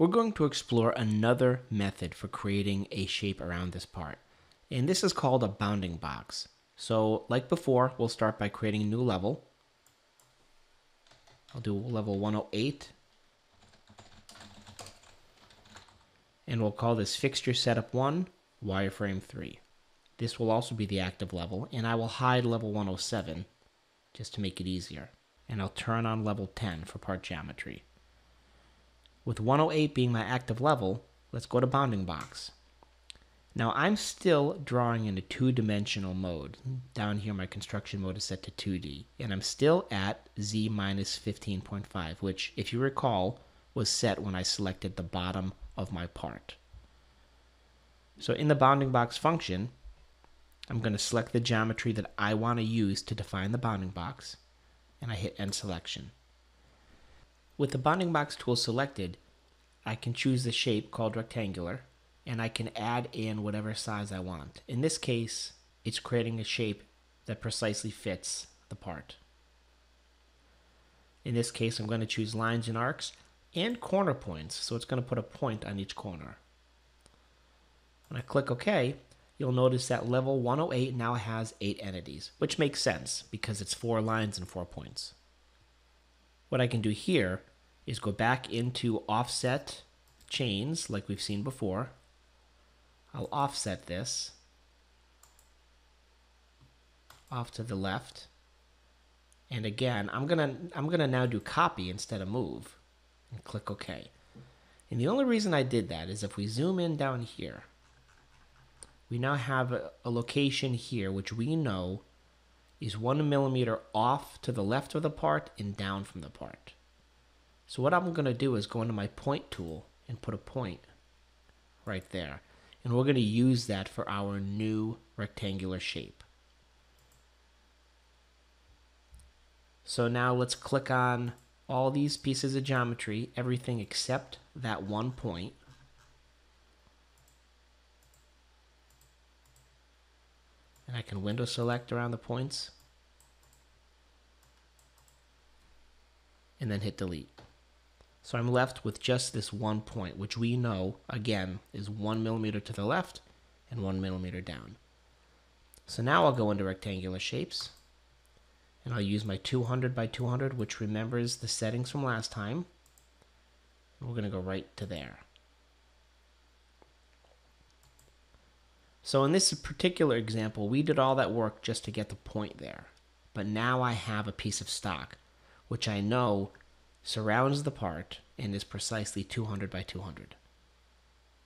we're going to explore another method for creating a shape around this part. And this is called a bounding box. So like before, we'll start by creating a new level. I'll do level 108. And we'll call this Fixture Setup 1, Wireframe 3. This will also be the active level, and I will hide level 107 just to make it easier. And I'll turn on level 10 for part geometry. With 108 being my active level, let's go to bounding box. Now I'm still drawing in a two-dimensional mode. Down here my construction mode is set to 2D, and I'm still at Z minus 15.5, which, if you recall, was set when I selected the bottom of my part. So in the bounding box function, I'm going to select the geometry that I want to use to define the bounding box, and I hit End Selection. With the bounding box tool selected, I can choose the shape called rectangular, and I can add in whatever size I want. In this case, it's creating a shape that precisely fits the part. In this case, I'm going to choose lines and arcs and corner points, so it's going to put a point on each corner. When I click OK, you'll notice that level 108 now has 8 entities, which makes sense because it's 4 lines and 4 points. What I can do here is go back into offset chains like we've seen before. I'll offset this off to the left, and again I'm gonna now do copy instead of move and click OK. And the only reason I did that is if we zoom in down here, we now have a location here which we know is 1 millimeter off to the left of the part and down from the part. So what I'm going to do is go into my point tool and put a point right there. And we're going to use that for our new rectangular shape. So now let's click on all these pieces of geometry, everything except that one point. And I can window select around the points and then hit delete. So I'm left with just this one point, which we know, again, is 1 millimeter to the left and 1 millimeter down. So now I'll go into rectangular shapes, and I'll use my 200 by 200, which remembers the settings from last time. And we're going to go right to there. So in this particular example, we did all that work just to get the point there. But now I have a piece of stock, which I know surrounds the part and is precisely 200 by 200.